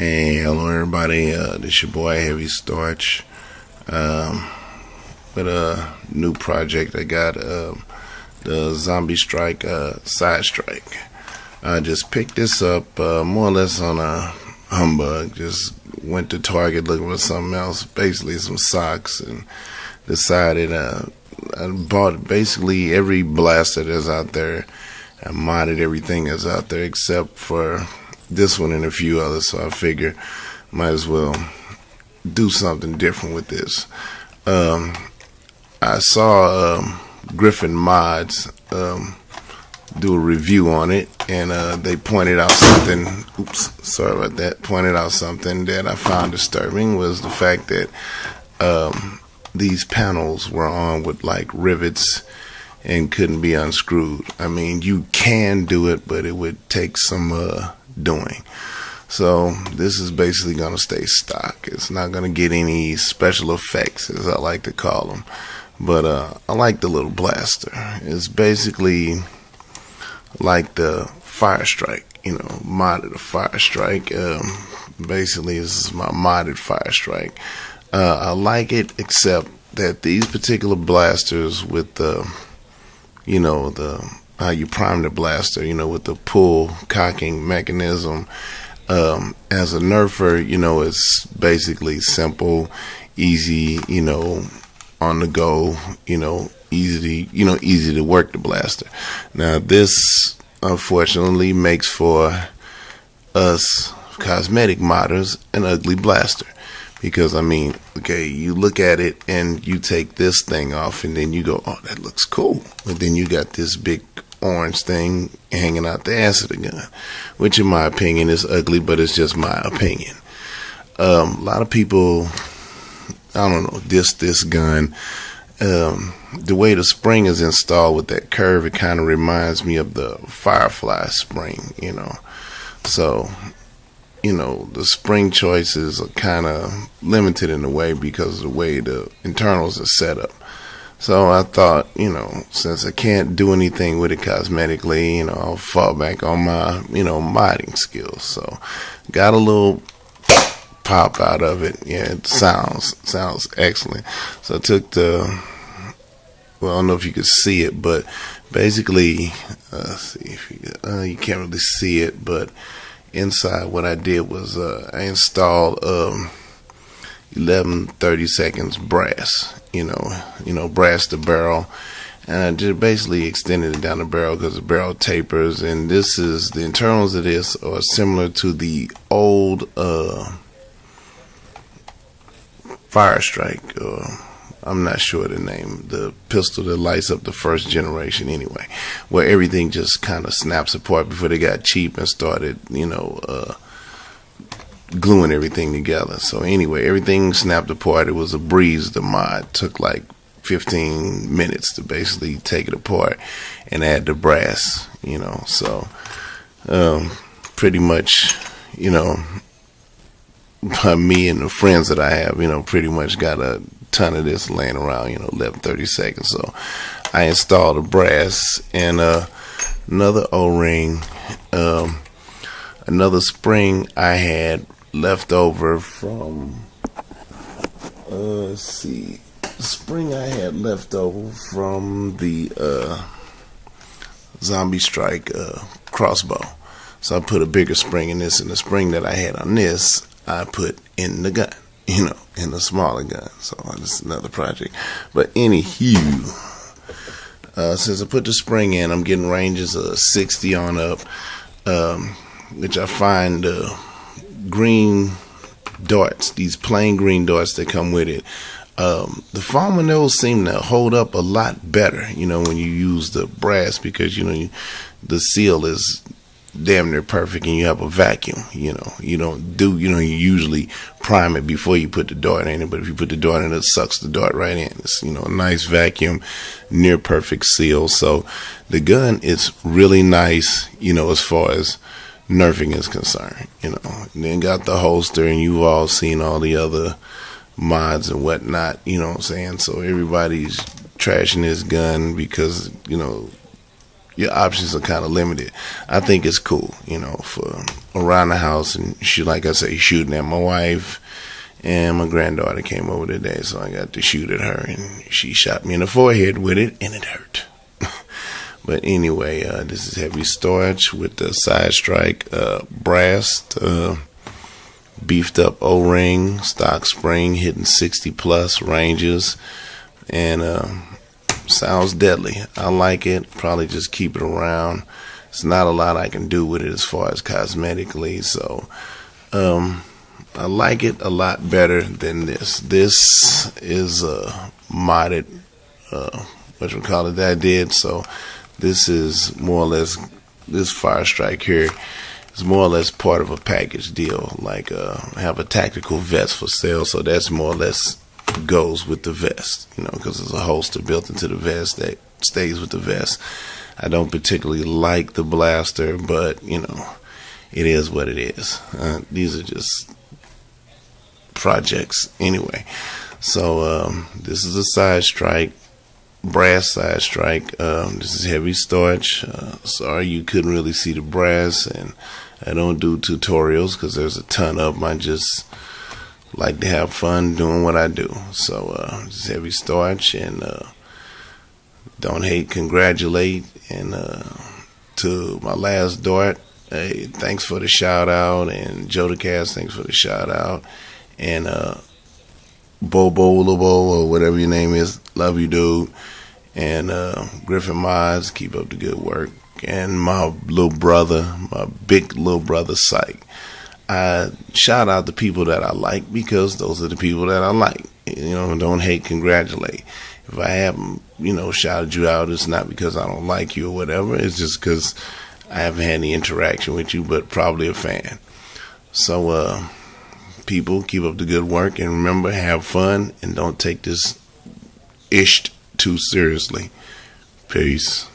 Hey, hello everybody. This your boy Heavy Starch. With a new project I got, the Zombie Strike Sidestrike. I just picked this up more or less on a humbug. Just went to Target looking for something else, basically some socks, and decided I bought basically every blaster that's out there. I modded everything that's out there except for this one and a few others, so I figure might as well do something different with this. I saw Griffin Mods do a review on it, and they pointed out something. Oops, sorry about that. Pointed out something that I found disturbing was the fact that these panels were on with like rivets and couldn't be unscrewed. I mean, you can do it, but it would take some doing. So this is basically going to stay stock. It's not going to get any special effects, as I like to call them. But I like the little blaster. It's basically like the Fire Strike, modded Fire Strike. Basically, this is my modded Fire Strike. I like it, except that these particular blasters with the how you prime the blaster, with the pull cocking mechanism. As a nerfer, it's basically simple, easy, on the go, easy to work the blaster. Now this unfortunately makes for us cosmetic modders an ugly blaster. Because, I mean, okay, you look at it and you take this thing off and then you go, oh, that looks cool. But then you got this big orange thing hanging out the ass of the gun, which in my opinion is ugly, but it's just my opinion. A lot of people, I don't know, this gun. The way the spring is installed with that curve, it kind of reminds me of the Firefly spring, So, the spring choices are kind of limited in a way because of the way the internals are set up. So I thought, since I can't do anything with it cosmetically, I'll fall back on my, modding skills. So got a little pop out of it. Yeah, it sounds excellent. So I took I don't know if you could see it, but basically, see if you can't really see it, but inside what I did was I installed 11 30-seconds brass, brass the barrel, and I just basically extended it down the barrel because the barrel tapers, and this is the internals of this are similar to the old Fire Strike, I'm not sure the name, the pistol that lights up the first generation anyway, where everything just kind of snaps apart before they got cheap and started, gluing everything together. So anyway, everything snapped apart. It was a breeze. The mod took like 15 minutes to basically take it apart and add the brass, so pretty much, by me and the friends that I have, pretty much got a ton of this laying around, 11 30-seconds. So I installed a brass and another O-ring, another spring I had left over from spring I had left over from the Zombie Strike crossbow. So I put a bigger spring in this, and the spring that I had on this I put in the gun, in the smaller gun. So this is another project. But anywho, since I put the spring in, I'm getting ranges of 60 on up, which I find green darts, these plain green darts that come with it, the foam on those seem to hold up a lot better, when you use the brass, because the seal is damn near perfect and you have a vacuum. You usually prime it before you put the dart in it, but if you put the dart in, it sucks the dart right in. It's a nice vacuum, near perfect seal. So the gun is really nice, as far as nerfing is concerned, and then got the holster, and you've all seen all the other mods and whatnot, what I'm saying? So everybody's trashing this gun because, your options are kind of limited. I think it's cool, for around the house and like I say, shooting at my wife. And my granddaughter came over today, so I got to shoot at her, and she shot me in the forehead with it, and it hurt. But anyway, this is heavy storage with the Sidestrike brass, beefed up O-ring, stock spring, hitting 60 plus ranges, and sounds deadly. I like it. Probably just keep it around. It's not a lot I can do with it as far as cosmetically, so I like it a lot better than this. This is modded, that I did. So this is more or less, this Fire Strike here is more or less part of a package deal. Like I have a tactical vest for sale, so that's more or less goes with the vest, because there's a holster built into the vest that stays with the vest. I don't particularly like the blaster, but it is what it is. These are just projects anyway. So this is a Sidestrike, brass Sidestrike. This is heavy storage. Sorry you couldn't really see the brass, and I don't do tutorials because there's a ton of them. I just like to have fun doing what I do. So this is heavy storage, and don't hate, congratulate. And to my last dart, hey, thanks for the shout out, and Joe the Cast, thanks for the shout out. And Bobo Lobo, or whatever your name is, love you, dude. And Griffin Mize, keep up the good work. And my little brother, my big little brother, Psych. I shout out the people that I like, because those are the people that I like. Don't hate, congratulate. If I haven't, shouted you out, it's not because I don't like you or whatever. It's just because I haven't had any interaction with you, but probably a fan. So, people, keep up the good work, and remember, have fun, and don't take this ish too seriously. Peace.